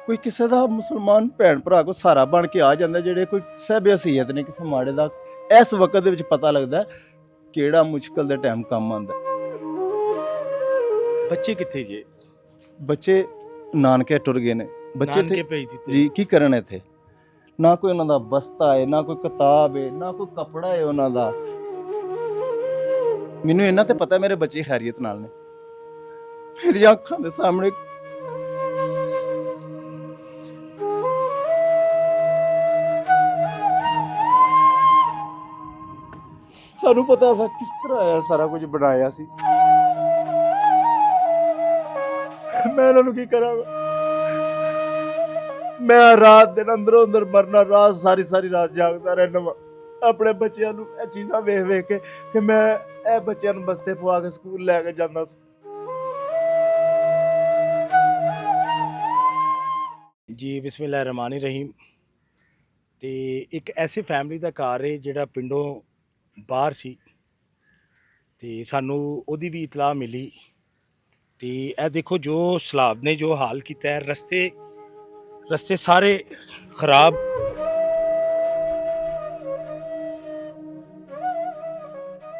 ਕੋਈ ਕਿਸੇ ਦਾ ਮੁਸਲਮਾਨ ਭੈਣ ਭਰਾ ਕੋ ਸਹਾਰਾ ਬਣ ਕੇ ਆ ਜਾਂਦਾ, ਜਿਹੜੇ ਕੋਈ ਸਹਿਬ ਹਸੀਅਤ ਨੇ ਕਿਸੇ ਮਾੜੇ ਦਾ। ਇਸ ਵਕਤ ਦੇ ਵਿੱਚ ਪਤਾ ਲੱਗਦਾ ਕਿਹੜਾ ਮੁਸ਼ਕਲ ਦੇ ਟਾਈਮ ਕੰਮ ਆਉਂਦਾ। ਬੱਚੇ ਕਿੱਥੇ ਜੇ? ਬੱਚੇ ਨਾਨਕੇ ਟੁਰ ਗਏ ਨੇ। ਬੱਚੇ ਨਾਨਕੇ ਭੇਜ ਦਿੱਤੇ ਜੀ, ਕੀ ਕਰਨ ਇੱਥੇ? ਨਾ ਕੋਈ ਉਹਨਾਂ ਦਾ ਬਸਤਾ ਹੈ, ਨਾ ਕੋਈ ਕਿਤਾਬ ਹੈ, ਨਾ ਕੋਈ ਕੱਪੜਾ ਹੈ ਉਹਨਾਂ ਦਾ। ਮੈਨੂੰ ਇਹਨਾਂ ਤੇ ਪਤਾ ਮੇਰੇ ਬੱਚੇ ਖੈਰੀਅਤ ਨਾਲ ਨੇ। ਮੇਰੀਆਂ ਅੱਖਾਂ ਦੇ ਸਾਹਮਣੇ ਸਾਨੂੰ ਪਤਾ ਸੀ ਕਿਸ ਤਰ੍ਹਾਂ ਇਹ ਸਾਰਾ ਕੁਝ ਬਣਾਇਆ ਸੀ। ਮੈਂ ਇਹਨਾਂ ਨੂੰ ਕੀ ਕਰਾਂਗਾ? ਮੈਂ ਰਾਤ ਦਿਨ ਅੰਦਰੋਂ ਅੰਦਰ ਮਰਨਾ, ਰਾਤ ਸਾਰੀ ਰਾਤ ਜਾਗਦਾ ਰਹਿਣਾ ਵਾ ਆਪਣੇ ਬੱਚਿਆਂ ਨੂੰ ਇਹ ਚੀਜ਼ਾਂ ਵੇਖ ਵੇਖ ਕੇ ਕਿ ਮੈਂ ਇਹ ਬੱਚਿਆਂ ਨੂੰ ਬਸਤੇ ਪਵਾ ਕੇ ਸਕੂਲ ਲੈ ਕੇ ਜਾਂਦਾ ਸੀ। ਜੀ ਬਿਸਮਿਲ੍ਲਾਹਿਰ ਰਹਿਮਾਨਿਰ ਰਹੀਮ। ਤੇ ਇੱਕ ਐਸੀ ਫੈਮਿਲੀ ਦਾ ਘਰ ਹੈ ਜਿਹੜਾ ਪਿੰਡੋਂ ਬਾਹਰ ਸੀ, ਤੇ ਸਾਨੂੰ ਉਹਦੀ ਵੀ ਇਤਲਾਹ ਮਿਲੀ। ਤੇ ਇਹ ਦੇਖੋ ਜੋ ਸਲਾਬ ਨੇ ਜੋ ਹਾਲ ਕੀਤਾ ਹੈ, ਰਸਤੇ ਸਾਰੇ ਖਰਾਬ।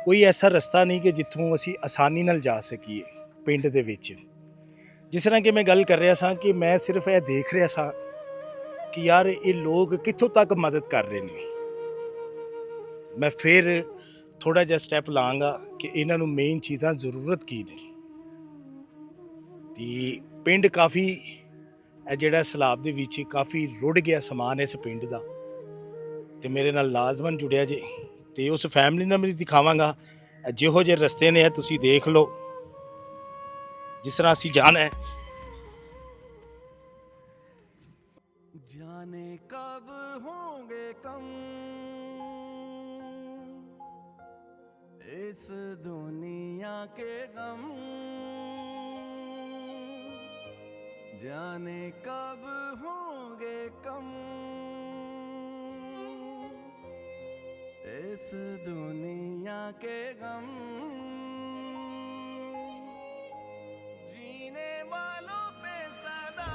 ਕੋਈ ਐਸਾ ਰਸਤਾ ਨਹੀਂ ਕਿ ਜਿੱਥੋਂ ਅਸੀਂ ਆਸਾਨੀ ਨਾਲ ਜਾ ਸਕੀਏ ਪਿੰਡ ਦੇ ਵਿੱਚ। ਜਿਸ ਤਰ੍ਹਾਂ ਕਿ ਮੈਂ ਗੱਲ ਕਰ ਰਿਹਾ ਸਾਂ ਕਿ ਮੈਂ ਸਿਰਫ ਇਹ ਦੇਖ ਰਿਹਾ ਸਾਂ ਕਿ ਯਾਰ ਇਹ ਲੋਕ ਕਿੱਥੋਂ ਤੱਕ ਮਦਦ ਕਰ ਰਹੇ ਨੇ। ਮੈਂ ਫਿਰ ਥੋੜਾ ਜਿਹਾ ਸਟੈਪ ਲਾਂਗਾ ਕਿ ਇਹਨਾਂ ਨੂੰ ਮੇਨ ਚੀਜ਼ਾਂ ਜ਼ਰੂਰਤ ਕੀ ਨੇ। ਤੇ ਪਿੰਡ ਕਾਫੀ ਇਹ ਜਿਹੜਾ ਸਲਾਬ ਦੇ ਵਿੱਚ ਕਾਫੀ ਰੁੜ ਗਿਆ ਸਮਾਨ ਇਸ ਪਿੰਡ ਦਾ, ਤੇ ਮੇਰੇ ਨਾਲ ਲਾਜ਼ਮਨ ਜੁੜਿਆ ਜੇ। ਤੇ ਉਸ ਫੈਮਿਲੀ ਨਾਲ ਮੈਂ ਦਿਖਾਵਾਂਗਾ ਜਿਹੋ ਜਿਹੇ ਰਸਤੇ ਨੇ ਤੁਸੀਂ ਦੇਖ ਲਓ ਜਿਸ ਤਰ੍ਹਾਂ ਅਸੀਂ ਜਾਣਾ ਹੈ। जाने कब होंगे कम इस दुनिया के गम, जाने कब होंगे कम इस दुनिया के गम, जीने वालों पे सदा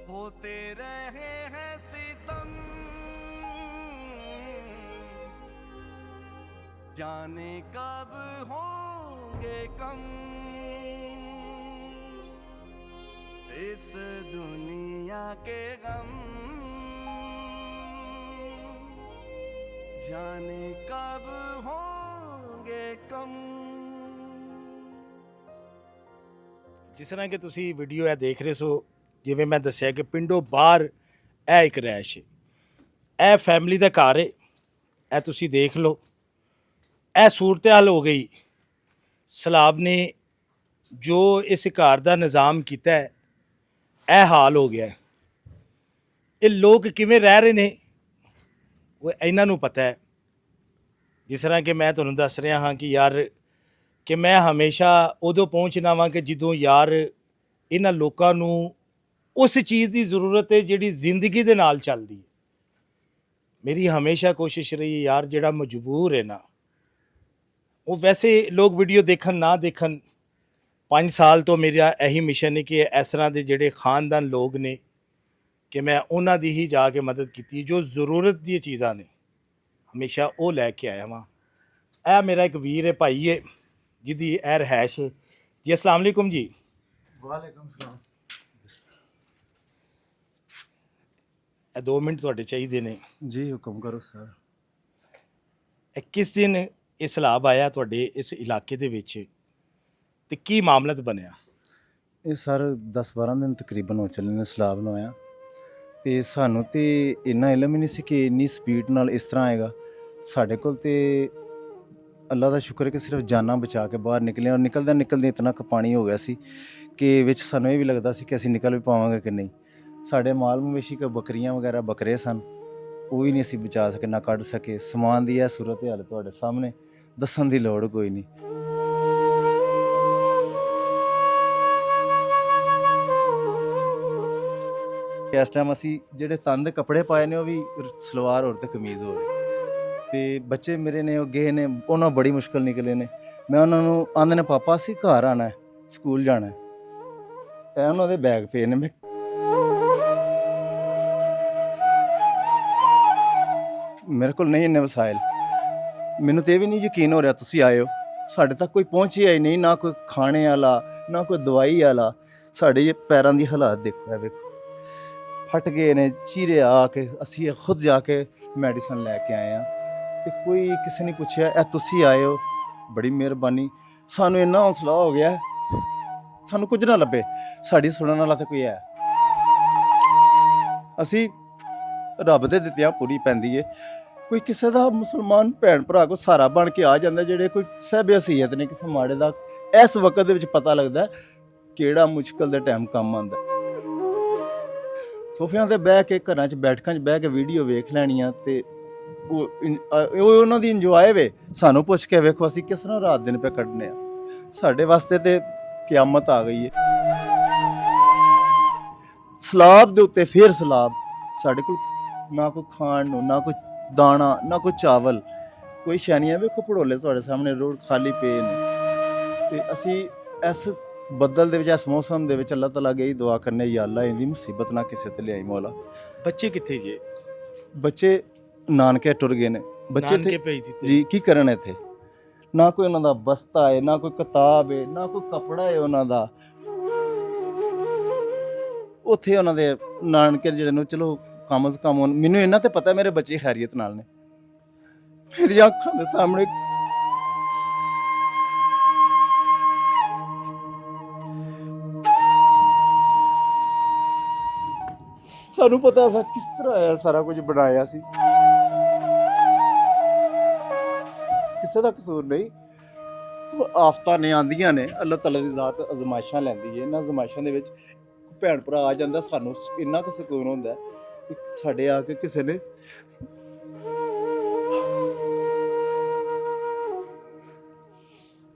होते रहे हैं सितम, जाने कब होंगे कम इस दुनिया के गम, जाने कब होंगे कम। ਜਿਸ ਤਰ੍ਹਾਂ ਕਿ ਤੁਸੀਂ ਵੀਡੀਓ ਇਹ ਦੇਖ ਰਹੇ ਸੋ, ਜਿਵੇਂ ਮੈਂ ਦੱਸਿਆ ਕਿ ਪਿੰਡੋਂ ਬਾਹਰ ਇਹ ਇੱਕ ਰਿਹਾਇਸ਼ ਹੈ, ਇਹ ਫੈਮਿਲੀ ਦਾ ਘਰ ਹੈ। ਇਹ ਤੁਸੀਂ ਦੇਖ ਲਓ, ਇਹ ਸੂਰਤ ਹਾਲ ਹੋ ਗਈ। ਸਲਾਬ ਨੇ ਜੋ ਇਸ ਘਰ ਦਾ ਨਿਜ਼ਾਮ ਕੀਤਾ ਹੈ, ਇਹ ਹਾਲ ਹੋ ਗਿਆ। ਇਹ ਲੋਕ ਕਿਵੇਂ ਰਹਿ ਰਹੇ ਨੇ ਉਹ ਇਹਨਾਂ ਨੂੰ ਪਤਾ ਹੈ। ਜਿਸ ਤਰ੍ਹਾਂ ਕਿ ਮੈਂ ਤੁਹਾਨੂੰ ਦੱਸ ਰਿਹਾ ਹਾਂ ਕਿ ਯਾਰ ਕਿ ਮੈਂ ਹਮੇਸ਼ਾ ਉਦੋਂ ਪਹੁੰਚਣਾ ਵਾਂ ਕਿ ਜਦੋਂ ਯਾਰ ਇਹਨਾਂ ਲੋਕਾਂ ਨੂੰ ਉਸ ਚੀਜ਼ ਦੀ ਜ਼ਰੂਰਤ ਹੈ ਜਿਹੜੀ ਜ਼ਿੰਦਗੀ ਦੇ ਨਾਲ ਚੱਲਦੀ ਹੈ। ਮੇਰੀ ਹਮੇਸ਼ਾ ਕੋਸ਼ਿਸ਼ ਰਹੀ ਯਾਰ ਜਿਹੜਾ ਮਜਬੂਰ ਹੈ ਨਾ, ਉਹ ਵੈਸੇ ਲੋਕ ਵੀਡੀਓ ਦੇਖਣ ਨਾ ਦੇਖਣ, 5 ਸਾਲ ਤੋਂ ਮੇਰਾ ਇਹੀ ਮਿਸ਼ਨ ਹੈ ਕਿ ਇਸ ਤਰ੍ਹਾਂ ਦੇ ਜਿਹੜੇ ਖਾਨਦਾਨ ਲੋਕ ਨੇ ਕਿ ਮੈਂ ਉਹਨਾਂ ਦੀ ਹੀ ਜਾ ਕੇ ਮਦਦ ਕੀਤੀ। ਜੋ ਜ਼ਰੂਰਤ ਦੀਆਂ ਚੀਜ਼ਾਂ ਨੇ ਹਮੇਸ਼ਾ ਉਹ ਲੈ ਕੇ ਆਇਆ ਵਾਂ। ਇਹ ਮੇਰਾ ਇੱਕ ਵੀਰ ਹੈ, ਭਾਈ ਹੈ, ਜਿਹਦੀ ਇਹ ਰਿਹਾਇਸ਼ ਹੈ ਜੀ। अस्सलाम वालेकुम जी। ਵਾਲੇਕੁਮ ਸਲਾਮ। ਇਹ 2 ਮਿੰਟ ਤੁਹਾਡੇ ਚਾਹੀਦੇ ਨੇ ਜੀ ਹੁਕਮ ਕਰੋ ਸਰ। ਇਹ ਕਿਸ ਦਿਨ ਇਹ ਸਲਾਬ ਆਇਆ ਤੁਹਾਡੇ ਇਸ ਇਲਾਕੇ ਦੇ ਵਿੱਚ ਤੇ ਕੀ ਮਾਮਲਤ ਬਣਿਆ? ਇਹ ਸਰ 10-12 ਦਿਨ ਤਕਰੀਬਨ ਹੋ ਚੱਲੇ ਨੇ ਸਲਾਬ ਨੂੰ ਆਇਆ, ਤੇ ਸਾਨੂੰ ਤੇ ਇੰਨਾ ਇਲਮ ਹੀ ਨਹੀਂ ਸੀ ਕਿ ਇੰਨੀ ਸਪੀਡ ਨਾਲ ਇਸ ਤਰ੍ਹਾਂ ਆਏਗਾ। ਸਾਡੇ ਕੋਲ ਤੇ ਅੱਲਾ ਦਾ ਸ਼ੁਕਰ ਹੈ ਕਿ ਸਿਰਫ ਜਾਨਾਂ ਬਚਾ ਕੇ ਬਾਹਰ ਨਿਕਲੇ, ਔਰ ਨਿਕਲਦੇ ਇਤਨਾ ਕੁ ਪਾਣੀ ਹੋ ਗਿਆ ਸੀ ਕਿ ਵਿੱਚ ਸਾਨੂੰ ਇਹ ਵੀ ਲੱਗਦਾ ਸੀ ਕਿ ਅਸੀਂ ਨਿਕਲ ਵੀ ਪਾਵਾਂਗੇ ਕਿ ਨਹੀਂ। ਸਾਡੇ ਮਾਲ ਮਵੇਸ਼ੀ ਕੋ ਬੱਕਰੀਆਂ ਵਗੈਰਾ ਬੱਕਰੇ ਸਨ, ਉਹ ਵੀ ਨਹੀਂ ਅਸੀਂ ਬਚਾ ਸਕੇ, ਨਾ ਕੱਢ ਸਕੇ। ਸਮਾਨ ਦੀ ਇਹ ਸੂਰਤ ਹਾਲ ਤੁਹਾਡੇ ਸਾਹਮਣੇ, ਦੱਸਣ ਦੀ ਲੋੜ ਕੋਈ ਨਹੀਂ। ਕਿ ਇਸ ਟਾਈਮ ਅਸੀਂ ਜਿਹੜੇ ਤਨ ਦੇ ਕੱਪੜੇ ਪਾਏ ਨੇ ਉਹ ਵੀ ਸਲਵਾਰ ਹੋਰ ਤੇ ਕਮੀਜ਼ ਹੋਰ, ਤੇ ਬੱਚੇ ਮੇਰੇ ਨੇ ਉਹ ਗਏ ਨੇ, ਉਹਨਾਂ ਬੜੀ ਮੁਸ਼ਕਲ ਨਿਕਲੇ ਨੇ। ਮੈਂ ਉਹਨਾਂ ਨੂੰ ਆਂਦੇ ਨੇ ਪਾਪਾ ਅਸੀਂ ਘਰ ਆਣਾ ਹੈ, ਸਕੂਲ ਜਾਣਾ ਹੈ, ਇਹ ਉਹਨਾਂ ਦੇ ਬੈਗ ਪਏ ਨੇ। ਮੇਰੇ ਕੋਲ ਨਹੀਂ ਇੰਨੇ ਵਸਾਇਲ, ਮੈਨੂੰ ਤੇ ਇਹ ਵੀ ਨਹੀਂ ਯਕੀਨ ਹੋ ਰਿਹਾ ਤੁਸੀਂ ਆਏ ਹੋ, ਸਾਡੇ ਤੱਕ ਕੋਈ ਪਹੁੰਚਿਆ ਹੀ ਨਹੀਂ, ਨਾ ਕੋਈ ਖਾਣੇ ਵਾਲਾ ਨਾ ਕੋਈ ਦਵਾਈ ਵਾਲਾ। ਸਾਡੇ ਇਹ ਪੈਰਾਂ ਦੀ ਹਾਲਾਤ ਦੇਖੋ, ਇਹ ਵੇਖੋ ਫਟ ਗਏ ਨੇ, ਚੀਰੇ ਆ ਕੇ ਅਸੀਂ ਖੁਦ ਜਾ ਕੇ ਮੈਡੀਸਨ ਲੈ ਕੇ ਆਏ ਹਾਂ, ਤੇ ਕੋਈ ਕਿਸੇ ਨੇ ਪੁੱਛਿਆ ਇਹ ਤੁਸੀਂ ਆਏ ਹੋ, ਬੜੀ ਮਿਹਰਬਾਨੀ। ਸਾਨੂੰ ਇੰਨਾ ਹੌਸਲਾ ਹੋ ਗਿਆ, ਸਾਨੂੰ ਕੁਝ ਨਾ ਲੱਭੇ, ਸਾਡੀ ਸੁਣਨ ਵਾਲਾ ਤਾਂ ਕੋਈ ਹੈ। ਅਸੀਂ ਰੱਬ ਦੇ ਦਿੱਤਿਆਂ ਪੂਰੀ ਪੈਂਦੀ ਏ, ਕੋਈ ਕਿਸੇ ਦਾ ਮੁਸਲਮਾਨ ਭੈਣ ਭਰਾ ਕੋ ਸਹਾਰਾ ਬਣ ਕੇ ਆ ਜਾਂਦਾ, ਜਿਹੜੇ ਕੋਈ ਸਹਿਬ ਹਸੀਅਤ ਨੇ ਕਿਸੇ ਮਾੜੇ ਦਾ, ਇਸ ਵਕਤ ਦੇ ਵਿੱਚ ਪਤਾ ਲੱਗਦਾ ਕਿਹੜਾ ਮੁਸ਼ਕਲ ਦੇ ਟਾਈਮ ਕੰਮ ਆਉਂਦਾ। ਸੋਫਿਆਂ ਤੇ ਬਹਿ ਕੇ, ਘਰਾਂ 'ਚ ਬੈਠਕਾਂ 'ਚ ਬਹਿ ਕੇ ਵੀਡੀਓ ਵੇਖ ਲੈਣੀਆਂ, ਤੇ ਉਹ ਉਹਨਾਂ ਦੀ ਇੰਜੋਏ ਵੇ। ਸਾਨੂੰ ਪੁੱਛ ਕੇ ਵੇਖੋ ਅਸੀਂ ਕਿਸ ਤਰ੍ਹਾਂ ਰਾਤ ਦਿਨ ਪੇ ਕੱਢਨੇ ਆ, ਸਾਡੇ ਵਾਸਤੇ ਤੇ ਕਿਆਮਤ ਆ ਗਈ ਹੈ। ਸਲਾਬ ਦੇ ਉੱਤੇ ਫਿਰ ਸਲਾਬ, ਸਾਡੇ ਕੋਲ ਨਾ ਕੋਈ ਖਾਣ ਨੂੰ, ਨਾ ਕੋਈ ਦਾਣਾ, ਨਾ ਕੋਈ ਚਾਵਲ, ਕੋਈ ਸ਼ੈਨੀਆਂ। ਵੇਖੋ ਭੜੋਲੇ ਤੁਹਾਡੇ ਸਾਹਮਣੇ ਰੋਡ ਖਾਲੀ ਪਏ ਨੇ, ਤੇ ਅਸੀਂ ਇਸ ਬੱਦਲ ਦੇ ਵਿੱਚ, ਇਸ ਮੌਸਮ ਦੇ ਵਿੱਚ ਅੱਲਾਹ ਤਾਲਾ ਅੱਗੇ ਹੀ ਦੁਆ ਕਰਨੇ, ਯਾ ਅੱਲਾ ਇਹਦੀ ਮੁਸੀਬਤ ਨਾ ਕਿਸੇ ਤੇ ਲਿਆਈ ਮੌਲਾ। ਬੱਚੇ ਕਿੱਥੇ ਜੇ? ਬੱਚੇ ਨਾਨਕੇ ਟੁਰ ਗਏ ਨੇ, ਬੱਚੇ ਨਾਨਕੇ ਇੱਥੇ ਭੇਜ ਦਿੱਤੇ ਜੀ ਕੀ ਕਰਨ ਇੱਥੇ? ਨਾ ਕੋਈ ਉਹਨਾਂ ਦਾ ਬਸਤਾ ਹੈ, ਨਾ ਕੋਈ ਕਿਤਾਬ ਹੈ, ਨਾ ਕੋਈ ਕੱਪੜਾ ਹੈ ਉਹਨਾਂ ਦਾ। ਉੱਥੇ ਉਹਨਾਂ ਦੇ ਨਾਨਕੇ ਜਿਹੜੇ ਨੇ, ਚਲੋ ਕਮ ਸੇ ਕਮ ਮੈਨੂੰ ਇਹਨਾਂ ਤੇ ਪਤਾ ਮੇਰੇ ਬੱਚੇ ਖੈਰੀਅਤ ਨਾਲ ਨੇ, ਮੇਰੀਆਂ ਅੱਖਾਂ ਦੇ ਸਾਹਮਣੇ। ਸਾਨੂੰ ਪਤਾ ਸੀ ਕਿਸ ਤਰ੍ਹਾਂ ਆਇਆ, ਸਾਰਾ ਕੁਝ ਬਣਾਇਆ ਸੀ, ਕਿਸੇ ਦਾ ਕਸੂਰ ਨਹੀਂ। ਤੋ ਆਫਤਾਂ ਨੇ ਆਂਦੀਆਂ ਨੇ, ਅੱਲਾਹ ਤਾਲਾ ਦੀ ਜ਼ਾਤ ਅਜ਼ਮਾਇਸ਼ਾਂ ਲੈਂਦੀ ਹੈ। ਇਹਨਾਂ ਅਜ਼ਮਾਇਸ਼ਾਂ ਦੇ ਵਿੱਚ ਭੈਣ ਭਰਾ ਆ ਜਾਂਦਾ, ਸਾਨੂੰ ਇੰਨਾ ਕੁ ਸਕੂਨ ਹੁੰਦਾ ਕਿ ਸਾਡੇ ਆ ਕੇ ਕਿਸੇ ਨੇ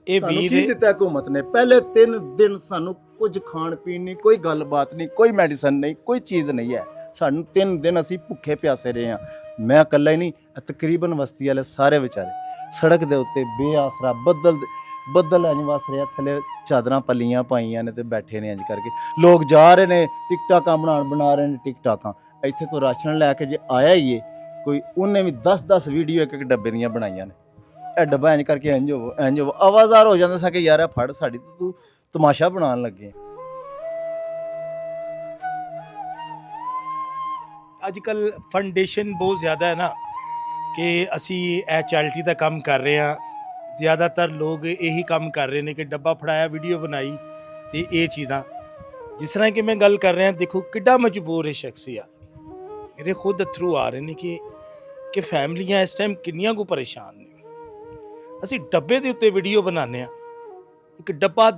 ਇਹ ਸਾਨੂੰ ਵੀਰ ਕੀ ਦਿੱਤਾ ਹਕੂਮਤ ਨੇ। ਪਹਿਲੇ 3 ਦਿਨ ਸਾਨੂੰ ਕੁਝ ਖਾਣ ਪੀਣ ਨਹੀਂ, ਕੋਈ ਗੱਲਬਾਤ ਨਹੀਂ, ਕੋਈ ਮੈਡੀਸਨ ਨਹੀਂ, ਕੋਈ ਚੀਜ਼ ਨਹੀਂ ਹੈ। ਸਾਨੂੰ 3 ਦਿਨ ਅਸੀਂ ਭੁੱਖੇ ਪਿਆਸੇ ਰਹੇ ਹਾਂ। ਮੈਂ ਇਕੱਲਾ ਹੀ ਨਹੀਂ, ਤਕਰੀਬਨ ਬਸਤੀ ਵਾਲੇ ਸਾਰੇ ਵਿਚਾਰੇ ਸੜਕ ਦੇ ਉੱਤੇ ਬੇਆਸਰਾ, ਬੱਦਲ ਇੰਜ ਵਸ ਰਿਹਾ, ਥੱਲੇ ਚਾਦਰਾਂ ਪੱਲੀਆਂ ਪਾਈਆਂ ਨੇ ਤੇ ਬੈਠੇ ਨੇ ਇੰਜ ਕਰਕੇ। ਲੋਕ ਜਾ ਰਹੇ ਨੇ ਟਿਕਟਾਕਾਂ ਬਣਾ ਰਹੇ ਨੇ ਟਿਕਟਾਕਾਂ। ਇੱਥੇ ਕੋਈ ਰਾਸ਼ਨ ਲੈ ਕੇ ਜੇ ਆਇਆ ਹੀ ਏ ਕੋਈ, ਉਹਨੇ ਵੀ 10-10 ਵੀਡੀਓ ਇੱਕ ਡੱਬੇ ਦੀਆਂ ਬਣਾਈਆਂ ਨੇ। ਇਹ ਡੱਬਾ ਇੰਜ ਕਰਕੇ ਇੰਜ ਹੋਵੋ ਆਵਾਜ਼ਾਰ ਹੋ ਜਾਂਦਾ ਸੀ ਕਿ ਯਾਰ ਇਹ ਫੜ, ਸਾਡੀ ਤੂੰ ਤਮਾਸ਼ਾ ਬਣਾਉਣ ਲੱਗੇ। ਅੱਜ ਕੱਲ ਫਾਊਂਡੇਸ਼ਨ ਬਹੁਤ ਜ਼ਿਆਦਾ ਹੈ ਨਾ, ਕਿ ਅਸੀਂ ਇਹ ਚੈਰਿਟੀ ਦਾ ਕੰਮ ਕਰ ਰਹੇ ਹਾਂ। ਜ਼ਿਆਦਾਤਰ ਲੋਕ ਇਹੀ ਕੰਮ ਕਰ ਰਹੇ ਨੇ ਕਿ ਡੱਬਾ ਫੜਾਇਆ, ਵੀਡੀਓ ਬਣਾਈ, ਤੇ ਇਹ ਚੀਜ਼ਾਂ। ਜਿਸ ਤਰ੍ਹਾਂ ਕਿ ਮੈਂ ਗੱਲ ਕਰ ਰਿਹਾ, ਦੇਖੋ ਕਿੱਡਾ ਮਜਬੂਰ ਹੈ ਸ਼ਖਸ ਆ। ਮੇਰੇ ਖੁਦ ਅਥਰੂ ਆ ਰਹੇ ਨੇ ਕਿ ਫੈਮਲੀਆਂ ਇਸ ਟਾਈਮ ਕਿੰਨੀਆਂ ਕੁ ਪਰੇਸ਼ਾਨ ਨੇ। ਅਸੀਂ ਡੱਬੇ ਦੇ ਉੱਤੇ ਵੀਡੀਓ ਬਣਾਉਂਦੇ ਆ, ਇੱਕ ਡੱਬਾ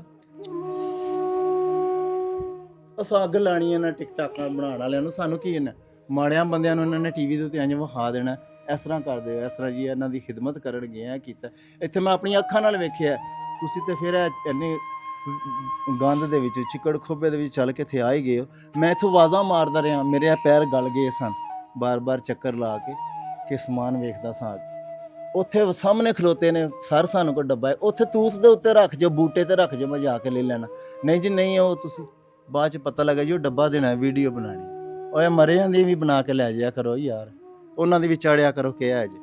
ਅਸਾਂ ਅੱਗ ਲਾਣੀ ਇਹਨਾਂ ਟਿਕਟਾਕਾਂ ਬਣਾਉਣ ਵਾਲਿਆਂ ਨੂੰ। ਸਾਨੂੰ ਕੀ ਇਹਨਾਂ ਮਾੜਿਆਂ ਬੰਦਿਆਂ ਨੂੰ ਇਹਨਾਂ ਨੇ ਟੀਵੀ ਦੇ ਉੱਤੇ ਇੰਜ ਵਿਖਾ ਦੇਣਾ, ਇਸ ਤਰ੍ਹਾਂ ਕਰਦੇ ਹੋ, ਇਸ ਤਰ੍ਹਾਂ ਜੀ ਇਹਨਾਂ ਦੀ ਖਿਦਮਤ ਕਰਨਗੇ, ਇਹ ਕੀਤਾ। ਇੱਥੇ ਮੈਂ ਆਪਣੀਆਂ ਅੱਖਾਂ ਨਾਲ ਵੇਖਿਆ। ਤੁਸੀਂ ਤੇ ਫਿਰ ਇੰਨੇ ਗੰਦ ਦੇ ਵਿੱਚ, ਚਿੱਕੜ ਖੋਬੇ ਦੇ ਵਿੱਚ ਚੱਲ ਕੇ ਇੱਥੇ ਆ ਹੀ ਗਏ ਹੋ। ਮੈਂ ਇੱਥੋਂ ਆਵਾਜ਼ਾਂ ਮਾਰਦਾ ਰਿਹਾ, ਮੇਰੇ ਪੈਰ ਗਲ ਗਏ ਸਨ ਬਾਰ-ਬਾਰ ਚੱਕਰ ਲਾ ਕੇ, ਕਿ ਸਮਾਨ ਵੇਖਦਾ ਸਾਂ। ਉੱਥੇ ਸਾਹਮਣੇ ਖਲੋਤੇ ਨੇ ਸਰ, ਸਾਨੂੰ ਕੋਈ ਡੱਬਾ ਹੈ ਉੱਥੇ ਤੂਤ ਦੇ ਉੱਤੇ ਰੱਖ ਜਾਓ, ਬੂਟੇ ਤੇ ਰੱਖ ਜਾਓ, ਮੈਂ ਜਾ ਕੇ ਲੈ ਲੈਣਾ। ਨਹੀਂ ਜੀ ਨਹੀਂ, ਉਹ ਤੁਸੀਂ ਬਾਅਦ 'ਚ ਪਤਾ ਲੱਗਾ ਜੀ ਉਹ ਡੱਬਾ ਦੇਣਾ, ਵੀਡੀਓ ਬਣਾਉਣੀ। ਓਏ ਮਰੇ ਜਾਂਦੀ ਵੀ ਬਣਾ ਕੇ ਲੈ ਜਾਇਆ ਕਰੋ ਯਾਰ, ਉਹਨਾਂ ਦੀ ਵੀ ਚਾੜਿਆ ਕਰੋ ਕਿ ਹੈ ਜੀ।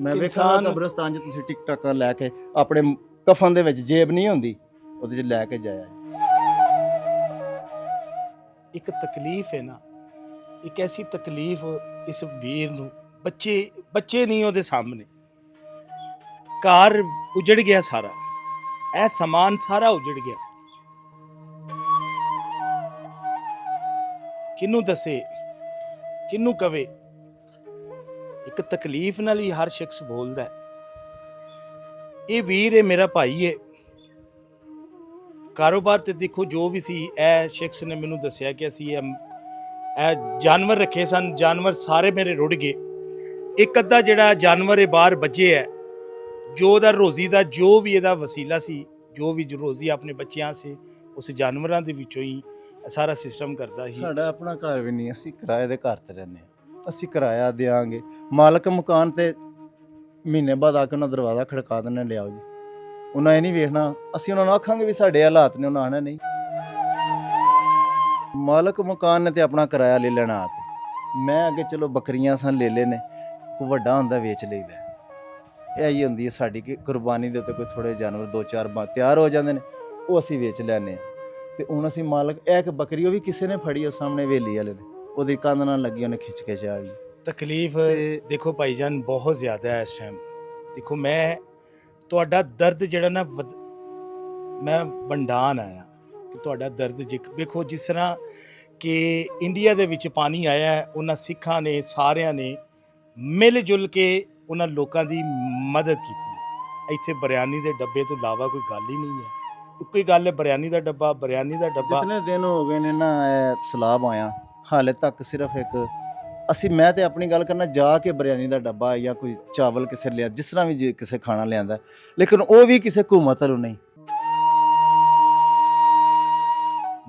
ਮੈਂ ਵੇਖਾਂ ਕਬਰਸਤਾਨ 'ਚ ਤੁਸੀਂ ਟਿਕਟਾਕਾਂ ਲੈ ਕੇ, ਆਪਣੇ ਕਫਨ ਦੇ ਵਿੱਚ ਜੇਬ ਨਹੀਂ ਹੁੰਦੀ, ਉਹਦੇ 'ਚ ਲੈ ਕੇ ਜਾਇਆ। ਇੱਕ ਤਕਲੀਫ ਹੈ ਨਾ, ਇੱਕ ਐਸੀ ਤਕਲੀਫ ਇਸ ਵੀਰ ਨੂੰ, ਬੱਚੇ ਨਹੀਂ ਉਹਦੇ ਸਾਹਮਣੇ, ਘਰ ਉਜੜ ਗਿਆ ਸਾਰਾ, ਇਹ ਸਮਾਨ ਸਾਰਾ ਉਜੜ ਗਿਆ। ਕਿਹਨੂੰ ਦੱਸੇ, ਕਿਹਨੂੰ ਕਵੇ? ਇੱਕ ਤਕਲੀਫ ਨਾਲ ਹੀ ਹਰ ਸ਼ਖਸ ਬੋਲਦਾ ਹੈ। ਇਹ ਵੀਰ ਹੈ, ਮੇਰਾ ਭਾਈ ਹੈ। ਕਾਰੋਬਾਰ ਤੇ ਦੇਖੋ ਜੋ ਵੀ ਸੀ, ਇਹ ਸ਼ਖਸ ਨੇ ਮੈਨੂੰ ਦੱਸਿਆ ਕਿ ਅਸੀਂ ਇਹ ਜਾਨਵਰ ਰੱਖੇ ਸਨ, ਜਾਨਵਰ ਸਾਰੇ ਮੇਰੇ ਰੁੜ ਗਏ। ਇੱਕ ਅੱਧਾ ਜਿਹੜਾ ਜਾਨਵਰ ਇਹ ਬਾਹਰ ਬਚੇ ਹੈ, ਜੋ ਉਹਦਾ ਰੋਜ਼ੀ ਦਾ ਜੋ ਵੀ ਇਹਦਾ ਵਸੀਲਾ ਸੀ, ਜੋ ਵੀ ਰੋਜ਼ੀ ਆਪਣੇ ਬੱਚਿਆਂ ਸੇ, ਉਸ ਜਾਨਵਰਾਂ ਦੇ ਵਿੱਚੋਂ ਹੀ ਸਾਰਾ ਸਿਸਟਮ ਕਰਦਾ ਸੀ। ਸਾਡਾ ਆਪਣਾ ਘਰ ਵੀ ਨਹੀਂ, ਅਸੀਂ ਕਿਰਾਏ ਦੇ ਘਰ ਤੇ ਰਹਿੰਦੇ ਹਾਂ। ਅਸੀਂ ਕਿਰਾਇਆ ਦਿਆਂਗੇ, ਮਾਲਕ ਮਕਾਨ ਤੇ ਮਹੀਨੇ ਬਾਅਦ ਆ ਕੇ ਉਹਨਾਂ ਦਰਵਾਜ਼ਾ ਖੜਕਾ ਦਿੰਦੇ, ਲਿਆਓ ਜੀ। ਉਹਨਾਂ ਇਹ ਨਹੀਂ ਵੇਖਣਾ, ਅਸੀਂ ਉਹਨਾਂ ਨੂੰ ਆਖਾਂਗੇ ਵੀ ਸਾਡੇ ਹਾਲਾਤ ਨੇ, ਉਹਨਾਂ ਆਣਾ ਨਹੀਂ। ਮਾਲਕ ਮਕਾਨ ਨੇ ਤੇ ਆਪਣਾ ਕਿਰਾਇਆ ਲੈ ਲੈਣਾ ਆ ਕੇ। ਮੈਂ ਅੱਗੇ ਚਲੋ ਬੱਕਰੀਆਂ ਸਨ ਲੈ ਲੈਨੇ, ਕੋਈ ਵੱਡਾ ਹੁੰਦਾ ਵੇਚ ਲਈਦਾ। ਇਹ ਹੀ ਹੁੰਦੀ ਹੈ ਸਾਡੀ ਕਿ ਕੁਰਬਾਨੀ ਦੇ ਉੱਤੇ ਕੋਈ ਥੋੜੇ ਜਾਨਵਰ 2-4 ਤਿਆਰ ਹੋ ਜਾਂਦੇ ਨੇ, ਉਹ ਅਸੀਂ ਵੇਚ ਲੈਂਦੇ ਹਾਂ। ਤੇ ਹੁਣ ਅਸੀਂ ਮਾਲਕ, ਇਹ ਇੱਕ ਬੱਕਰੀ ਉਹ ਵੀ ਕਿਸੇ ਨੇ ਫੜੀ, ਉਹ ਸਾਹਮਣੇ ਹਵੇਲੀ ਵਾਲੇ ਨੇ, ਉਹਦੀ ਕੰਧ ਨਾਲ ਲੱਗੀ, ਉਹਨੇ ਖਿੱਚ ਕੇ ਚਾਹ ਲਈ। ਤਕਲੀਫ ਦੇਖੋ ਭਾਈਜਾਨ ਬਹੁਤ ਜ਼ਿਆਦਾ ਹੈ ਇਸ ਟਾਈਮ। ਦੇਖੋ ਮੈਂ ਤੁਹਾਡਾ ਦਰਦ ਜਿਹੜਾ ਨਾ ਮੈਂ ਵੰਡਾਨ ਆਇਆ ਕਿ ਤੁਹਾਡਾ ਦਰਦ ਦੇਖੋ, ਜਿਸ ਤਰ੍ਹਾਂ ਕਿ ਇੰਡੀਆ ਦੇ ਵਿੱਚ ਪਾਣੀ ਆਇਆ ਹੈ, ਉਹਨਾਂ ਸਿੱਖਾਂ ਨੇ ਸਾਰਿਆਂ ਨੇ ਮਿਲ ਜੁਲ ਕੇ ਉਹਨਾਂ ਲੋਕਾਂ ਦੀ ਮਦਦ ਕੀਤੀ। ਇੱਥੇ ਬਿਰਿਆਨੀ ਦੇ ਡੱਬੇ ਤੋਂ ਇਲਾਵਾ ਕੋਈ ਗੱਲ ਹੀ ਨਹੀਂ ਹੈ। ਇੱਕੋ ਹੀ ਗੱਲ ਹੈ, ਬਿਰਿਆਨੀ ਦਾ ਡੱਬਾ। ਜਿਤਨੇ ਦਿਨ ਹੋ ਗਏ ਨੇ ਨਾ ਇਹ ਸਲਾਬ ਆਇਆ, ਹਾਲੇ ਤੱਕ ਸਿਰਫ ਇੱਕ ਮੈਂ ਤੇ ਆਪਣੀ ਗੱਲ ਕਰਨਾ, ਜਾ ਕੇ ਬਿਰਿਆਨੀ ਦਾ ਡੱਬਾ ਜਾਂ ਕੋਈ ਚਾਵਲ ਕਿਸੇ ਲਿਆ, ਜਿਸ ਤਰ੍ਹਾਂ ਵੀ ਕਿਸੇ ਖਾਣਾ ਲਿਆਂਦਾ, ਲੇਕਿਨ ਉਹ ਵੀ ਕਿਸੇ ਹਕੂਮਤ ਵੱਲੋਂ ਨਹੀਂ।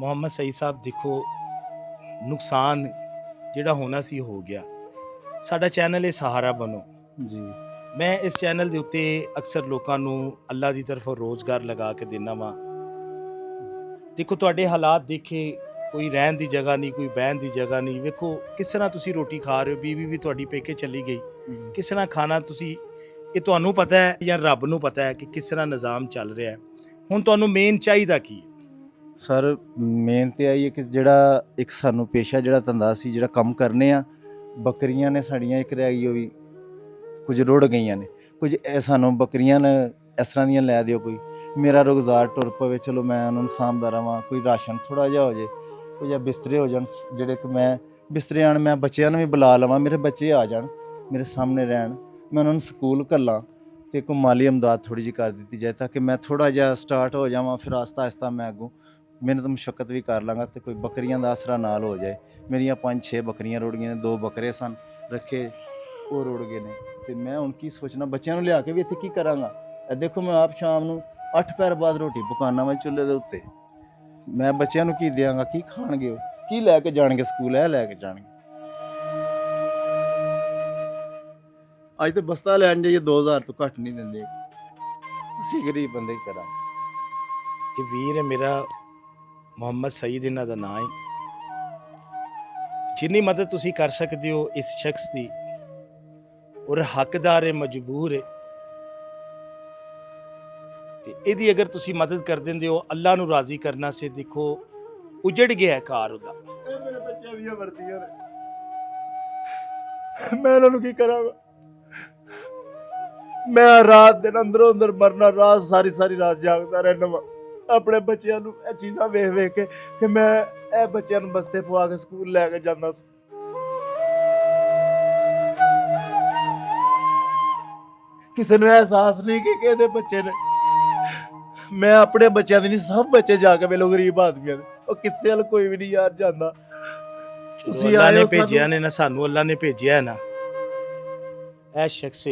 ਮੁਹੰਮਦ ਸਈਦ ਸਾਹਿਬ ਦੇਖੋ, ਨੁਕਸਾਨ ਜਿਹੜਾ ਹੋਣਾ ਸੀ ਹੋ ਗਿਆ। ਸਾਡਾ ਚੈਨਲ ਹੈ ਸਹਾਰਾ ਬਣੋ ਜੀ। ਮੈਂ ਇਸ ਚੈਨਲ ਦੇ ਉੱਤੇ ਅਕਸਰ ਲੋਕਾਂ ਨੂੰ ਅੱਲਾ ਦੀ ਤਰਫੋਂ ਰੋਜ਼ਗਾਰ ਲਗਾ ਕੇ ਦੇਣਾ ਵਾ। ਦੇਖੋ ਤੁਹਾਡੇ ਹਾਲਾਤ ਦੇਖੇ, ਕੋਈ ਰਹਿਣ ਦੀ ਜਗ੍ਹਾ ਨਹੀਂ, ਕੋਈ ਬਹਿਣ ਦੀ ਜਗ੍ਹਾ ਨਹੀਂ। ਵੇਖੋ ਕਿਸ ਤਰ੍ਹਾਂ ਤੁਸੀਂ ਰੋਟੀ ਖਾ ਰਹੇ ਹੋ, ਬੀਵੀ ਵੀ ਤੁਹਾਡੀ ਪੇਕੇ ਚਲੀ ਗਈ, ਕਿਸ ਤਰ੍ਹਾਂ ਖਾਣਾ ਤੁਸੀਂ, ਇਹ ਤੁਹਾਨੂੰ ਪਤਾ ਹੈ ਜਾਂ ਰੱਬ ਨੂੰ ਪਤਾ ਹੈ ਕਿ ਕਿਸ ਤਰ੍ਹਾਂ ਨਿਜ਼ਾਮ ਚੱਲ ਰਿਹਾ ਹੈ। ਹੁਣ ਤੁਹਾਨੂੰ ਮੇਨ ਚਾਹੀਦਾ ਕੀ ਹੈ? ਸਰ ਮੇਨ ਤੇ ਆਈ ਹੈ ਕਿ ਜਿਹੜਾ ਇੱਕ ਸਾਨੂੰ ਪੇਸ਼ਾ ਜਿਹੜਾ ਧੰਦਾ ਸੀ, ਜਿਹੜਾ ਕੰਮ ਕਰਨੇ ਆ, ਬੱਕਰੀਆਂ ਨੇ ਸਾਡੀਆਂ ਇੱਕ ਰਹਿ ਗਈ, ਉਹ ਵੀ ਕੁਝ ਰੁੜ ਗਈਆਂ ਨੇ। ਕੁਝ ਸਾਨੂੰ ਬੱਕਰੀਆਂ ਨੇ ਇਸ ਤਰ੍ਹਾਂ ਦੀਆਂ ਲੈ ਦਿਓ, ਕੋਈ ਮੇਰਾ ਰੁਜ਼ਗਾਰ ਟੁਰ ਪਵੇ, ਚਲੋ ਮੈਂ ਉਹਨਾਂ ਨੂੰ ਸਾਂਭਦਾ ਰਵਾਂ, ਕੋਈ ਰਾਸ਼ਨ ਥੋੜ੍ਹਾ ਜਿਹਾ ਹੋ ਜੇ, ਕੋਈ ਜਾਂ ਬਿਸਤਰੇ ਹੋ ਜਾਣ, ਜਿਹੜੇ ਕਿ ਮੈਂ ਬਿਸਤਰੇ ਆਣ, ਮੈਂ ਬੱਚਿਆਂ ਨੂੰ ਵੀ ਬੁਲਾ ਲਵਾਂ, ਮੇਰੇ ਬੱਚੇ ਆ ਜਾਣ ਮੇਰੇ ਸਾਹਮਣੇ ਰਹਿਣ, ਮੈਂ ਉਹਨਾਂ ਨੂੰ ਸਕੂਲ ਘੱਲਾਂ, ਅਤੇ ਕੋਈ ਮਾਲੀ ਇਮਦਾਦ ਥੋੜ੍ਹੀ ਜਿਹੀ ਕਰ ਦਿੱਤੀ ਜਾਏ, ਤਾਂ ਕਿ ਮੈਂ ਥੋੜ੍ਹਾ ਜਿਹਾ ਸਟਾਰਟ ਹੋ ਜਾਵਾਂ। ਫਿਰ ਆਹਿਸਤਾ ਆਹਿਸਤਾ ਮੈਂ ਅੱਗੋਂ ਮਿਹਨਤ ਮੁਸ਼ੱਕਤ ਵੀ ਕਰ ਲਾਂਗਾ, ਅਤੇ ਕੋਈ ਬੱਕਰੀਆਂ ਦਾ ਆਸਰਾ ਨਾਲ ਹੋ ਜਾਏ। ਮੇਰੀਆਂ 5-6 ਬੱਕਰੀਆਂ ਰੁੜ ਗਈਆਂ ਨੇ, 2 ਬੱਕਰੇ ਸਨ ਰੱਖੇ, ਉਹ ਰੁੜ ਗਏ ਨੇ। ਅਤੇ ਮੈਂ ਹੁਣ ਕੀ ਸੋਚਣਾ, ਬੱਚਿਆਂ ਨੂੰ ਲਿਆ ਕੇ ਵੀ ਇੱਥੇ ਕੀ ਕਰਾਂਗਾ। ਇਹ ਦੇਖੋ ਮੈਂ ਆਪ ਸ਼ਾਮ ਨੂੰ 8 ਪਹਿਰ ਬਾਅਦ ਰੋਟੀ ਪਕਾਉਣਾ ਮੈਂ ਚੁੱਲ੍ਹੇ ਦੇ ਉੱਤੇ, ਮੈਂ ਬੱਚਿਆਂ ਨੂੰ ਕੀ ਦਿਆਂਗਾ, ਕੀ ਖਾਣਗੇ, ਉਹ ਕੀ ਲੈ ਕੇ ਜਾਣਗੇ ਸਕੂਲ, ਇਹ ਲੈ ਕੇ ਜਾਣਗੇ। ਅੱਜ ਤੇ ਬਸਤਾ ਲੈਣ ਜਾਈਏ 2000 ਤੋਂ ਘੱਟ ਨਹੀਂ ਦਿੰਦੇ, ਅਸੀਂ ਗਰੀਬ ਬੰਦੇ ਕੀ ਕਰਾਂਗੇ। ਇਹ ਵੀਰ ਹੈ ਮੇਰਾ ਮੁਹੰਮਦ ਸਈਦ, ਇਹਨਾਂ ਦਾ ਨਾਂ ਹੈ। ਜਿੰਨੀ ਮਦਦ ਤੁਸੀਂ ਕਰ ਸਕਦੇ ਹੋ ਇਸ ਸ਼ਖਸ ਦੀ, ਔਰ ਹੱਕਦਾਰ ਹੈ, ਮਜਬੂਰ ਹੈ, ਤੇ ਇਹਦੀ ਅਗਰ ਤੁਸੀਂ ਮਦਦ ਕਰ ਦਿੰਦੇ ਹੋ, ਅੱਲਾ ਨੂੰ ਰਾਜ਼ੀ ਕਰਨਾ ਸੇ, ਦੇਖੋ ਉਜੜ ਗਿਆ ਘਰ ਉਹਦਾ। ਇਹ ਮੇਰੇ ਬੱਚਿਆਂ ਦੀਆਂ ਵਰਦੀਆਂ ਨੇ, ਮੈਂ ਉਹਨਾਂ ਨੂੰ ਕੀ ਕਰਾਂਗਾ। ਮੈਂ ਰਾਤ ਦਿਨ ਅੰਦਰੋਂ ਅੰਦਰ ਮਰਨਾ, ਰਾਤ ਸਾਰੀ ਰਾਤ ਜਾਗਦਾ ਰਹਿਣਾ ਵਾ ਆਪਣੇ ਬੱਚਿਆਂ ਨੂੰ ਇਹ ਚੀਜ਼ਾਂ ਵੇਖ ਵੇਖ ਕੇ, ਕਿ ਮੈਂ ਇਹ ਬੱਚਿਆਂ ਨੂੰ ਬਸਤੇ ਪਵਾ ਕੇ ਸਕੂਲ ਲੈ ਕੇ ਜਾਂਦਾ ਸੀ। ਕਿਸੇ ਨੂੰ ਅਹਿਸਾਸ ਨਹੀਂ ਕਿ ਇਹਦੇ ਬੱਚੇ ਨੇ। ਮੈਂ ਆਪਣੇ ਬੱਚਿਆਂ ਦੇ ਨਹੀਂ, ਸਭ ਬੱਚੇ ਜਾ ਕੇ ਵੇਲੋ ਗਰੀਬ ਆਦਮੀਆਂ ਦੇ, ਉਹ ਕਿਸੇ ਵੱਲ ਕੋਈ ਵੀ ਨਹੀਂ ਯਾਰ ਜਾਂਦਾ। ਤੁਸੀਂ ਅੱਲਾ ਨੇ ਆਏ ਹੋ ਭੇਜਿਆ ਨੇ ਨਾ ਸਾਨੂੰ, ਅੱਲਾ ਨੇ ਭੇਜਿਆ ਹੈ ਨਾ। ਇਹ ਸ਼ਖਸ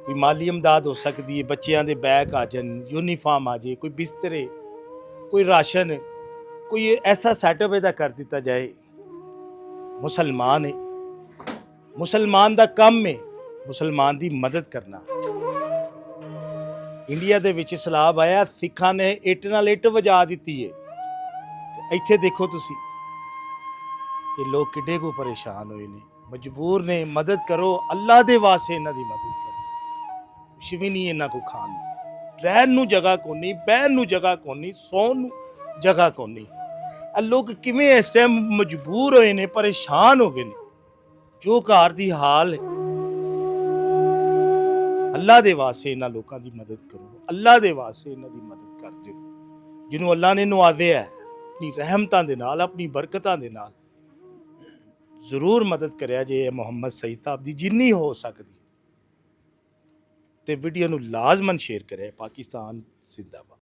ਵੀ ਮਾਲੀ ਇਮਦਾਦ ਹੋ ਸਕਦੀ ਹੈ, ਬੱਚਿਆਂ ਦੇ ਬੈਗ ਆ ਜਾਣ, ਯੂਨੀਫਾਰਮ ਆ ਜਾਏ, ਕੋਈ ਬਿਸਤਰੇ, ਕੋਈ ਰਾਸ਼ਨ, ਕੋਈ ਐਸਾ ਸੈਟਅਪ ਇਹਦਾ ਕਰ ਦਿੱਤਾ ਜਾਏ। ਮੁਸਲਮਾਨ ਹੈ, ਮੁਸਲਮਾਨ ਦਾ ਕੰਮ ਹੈ ਮੁਸਲਮਾਨ ਦੀ ਮਦਦ ਕਰਨਾ। ਇੰਡੀਆ ਦੇ ਵਿੱਚ ਸਲਾਬ ਆਇਆ, ਸਿੱਖਾਂ ਨੇ ਇੱਟ ਨਾਲ ਇੱਟ ਵਜਾ ਦਿੱਤੀ ਹੈ। ਤੇ ਇੱਥੇ ਦੇਖੋ ਤੁਸੀਂ, ਇਹ ਲੋਕ ਕਿੱਡੇ ਕੋ ਪਰੇਸ਼ਾਨ ਹੋਏ ਨੇ, ਮਜਬੂਰ ਨੇ। ਮਦਦ ਕਰੋ, ਅੱਲਾ ਦੇ ਵਾਸਤੇ ਇਹਨਾਂ ਦੀ ਮਦਦ ਕਰੋ। ਕੁਛ ਵੀ ਨਹੀਂ ਇਹਨਾਂ ਕੋ ਖਾਣ ਨੂੰ, ਰਹਿਣ ਨੂੰ ਜਗ੍ਹਾ ਕੋਨੀ, ਬਹਿਣ ਨੂੰ ਜਗ੍ਹਾ ਕੋਨੀ, ਸੌਣ ਨੂੰ ਜਗ੍ਹਾ ਕੋਨੀ। ਇਹ ਲੋਕ ਕਿਵੇਂ ਇਸ ਟਾਈਮ ਮਜਬੂਰ ਹੋਏ ਨੇ, ਪਰੇਸ਼ਾਨ ਹੋ ਗਏ ਨੇ। ਜੋ ਘਰ ਦੀ ਹਾਲ ਹੈ, ਅੱਲਾ ਦੇ ਵਾਸਤੇ ਇਹਨਾਂ ਲੋਕਾਂ ਦੀ ਮਦਦ ਕਰੋ, ਅੱਲਾ ਦੇ ਵਾਸਤੇ ਇਹਨਾਂ ਦੀ ਮਦਦ ਕਰ ਦਿਓ। ਜਿਹਨੂੰ ਅੱਲਾ ਨੇ ਨਵਾਜ਼ਿਆ ਆਪਣੀ ਰਹਿਮਤਾਂ ਦੇ ਨਾਲ, ਆਪਣੀ ਬਰਕਤਾਂ ਦੇ ਨਾਲ, ਜ਼ਰੂਰ ਮਦਦ ਕਰਿਆ ਜੇ ਮੁਹੰਮਦ ਸਈਦ ਸਾਹਿਬ ਦੀ ਜਿੰਨੀ ਹੋ ਸਕਦੀ। ਤੇ ਵੀਡੀਓ ਨੂੰ ਲਾਜ਼ਮਨ ਸ਼ੇਅਰ ਕਰਿਆ। ਪਾਕਿਸਤਾਨ ਜ਼ਿੰਦਾਬਾਦ।